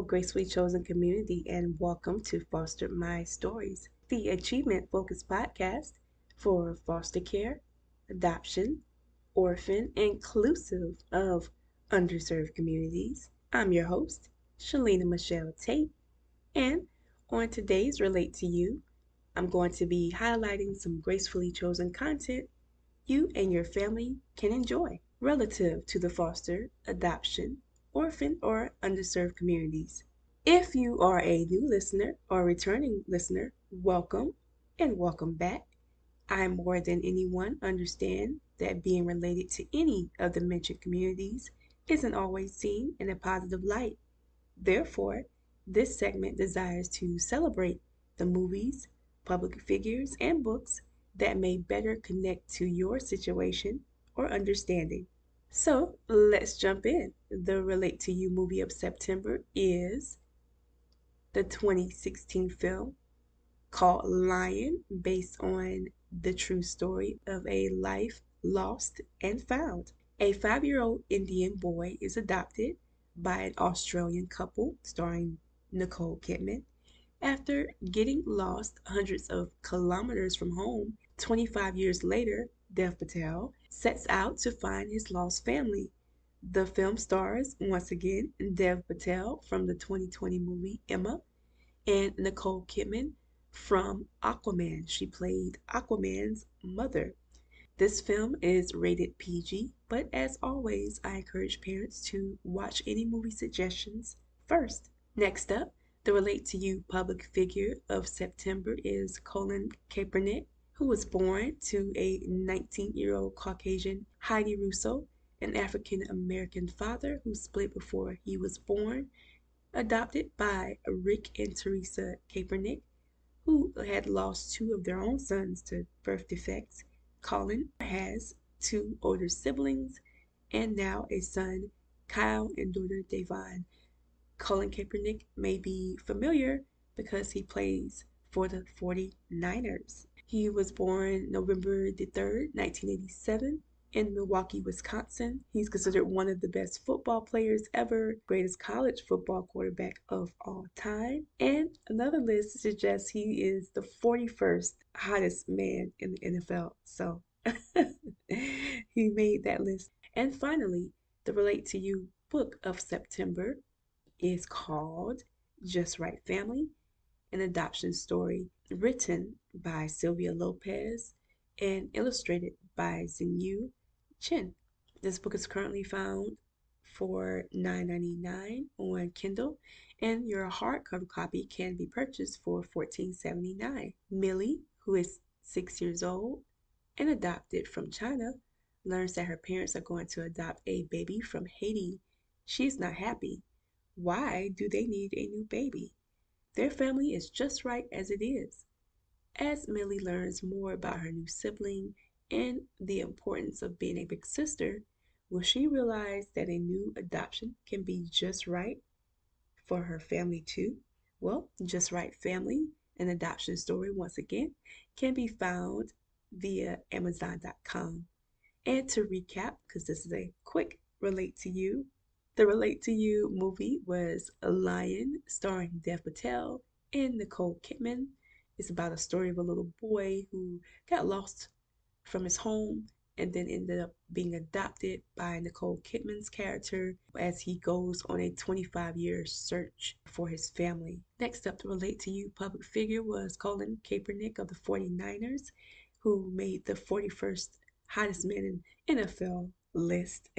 gracefully chosen community, and welcome to Foster My Stories, the achievement focused podcast for foster care, adoption, orphan, inclusive of underserved communities. I'm your host, Shalina Michelle Tate, and on today's Relate to You, I'm going to be highlighting some gracefully chosen content you and your family can enjoy relative to the foster, adoption, orphan, or underserved communities. If you are a new listener or returning listener, welcome and welcome back. I more than anyone understand that being related to any of the mentioned communities isn't always seen in a positive light. Therefore, this segment desires to celebrate the movies, public figures, and books that may better connect to your situation or understanding. So let's jump in. The Relate to You movie of September is the 2016 film called Lion, based on the true story of a life lost and found. A 5 year old Indian boy is adopted by an Australian couple starring Nicole Kidman. After getting lost hundreds of kilometers from home, 25 years later, Dev Patel sets out to find his lost family. The film stars, once again, Dev Patel from the 2020 movie Emma and Nicole Kidman from Aquaman. She played Aquaman's mother. This film is rated PG, but as always, I encourage parents to watch any movie suggestions first. Next up, the Relate to You public figure of September is Colin Kaepernick, who was born to a 19-year-old Caucasian Heidi Russo, an African American father who split before he was born, adopted by Rick and Teresa Kaepernick, who had lost two of their own sons to birth defects. Colin has two older siblings and now a son, Kyle, and daughter, Davon. Colin Kaepernick may be familiar because he plays for the 49ers. He was born November the 3rd, 1987, in Milwaukee, Wisconsin. He's considered one of the best football players ever, greatest college football quarterback of all time. And another list suggests he is the 41st hottest man in the NFL. So he made that list. And finally, the Relate to You book of September is called Just Right Family, an adoption story written by Sylvia Lopez and illustrated by Xinyu Chen. This book is currently found for $9.99 on Kindle, and your hardcover copy can be purchased for $14.79. Millie, who is 6 years old and adopted from China, learns that her parents are going to adopt a baby from Haiti. She's not happy. Why do they need a new baby? Their family is just right as it is. As Millie learns more about her new sibling and the importance of being a big sister, will she realize that a new adoption can be just right for her family too? Well, Just Right Family, an adoption story, once again, can be found via Amazon.com. And to recap, because this is a quick Relate to You, the Relate to You movie was A Lion, starring Dev Patel and Nicole Kidman. It's about a story of a little boy who got lost from his home and then ended up being adopted by Nicole Kidman's character as he goes on a 25-year search for his family. Next up, to Relate to You public figure was Colin Kaepernick of the 49ers, who made the 41st hottest man in NFL list.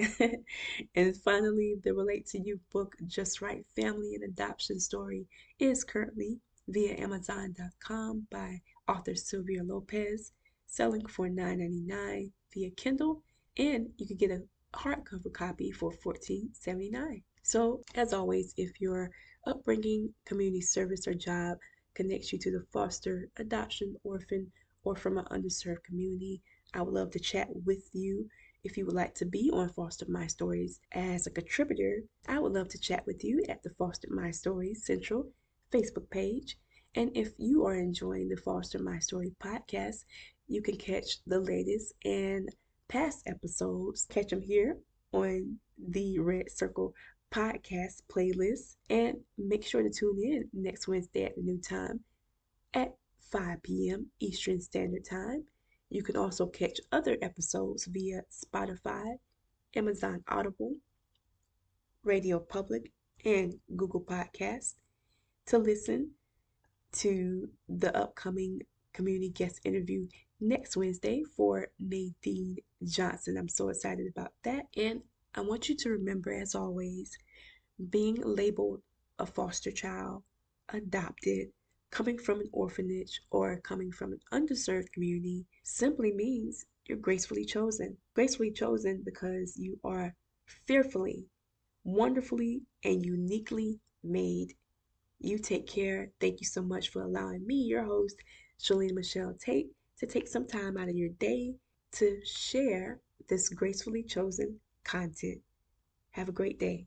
And finally, the Relate to You book, Just Right Family and Adoption Story, is currently via Amazon.com by author Sylvia Lopez, selling for $9.99 via Kindle, and you can get a hardcover copy for $14.79. So, as always, if your upbringing, community service, or job connects you to the foster, adoption, orphan, or from an underserved community, I would love to chat with you. If you would like to be on Foster My Stories as a contributor, I would love to chat with you at the Foster My Stories Central Facebook page. And if you are enjoying the Foster My Story podcast, you can catch the latest and past episodes. Catch them here on the Red Circle podcast playlist. And make sure to tune in next Wednesday at the new time at 5 p.m. Eastern Standard Time. You can also catch other episodes via Spotify, Amazon Audible, Radio Public, and Google Podcast. To listen to the upcoming community guest interview next Wednesday for Nadine Johnson. I'm so excited about that. And I want you to remember, as always, being labeled a foster child, adopted, coming from an orphanage, or coming from an underserved community simply means you're gracefully chosen. Gracefully chosen because you are fearfully, wonderfully, and uniquely made. You take care. Thank you so much for allowing me, your host, Shalene Michelle Tate, to take some time out of your day to share this gracefully chosen content. Have a great day.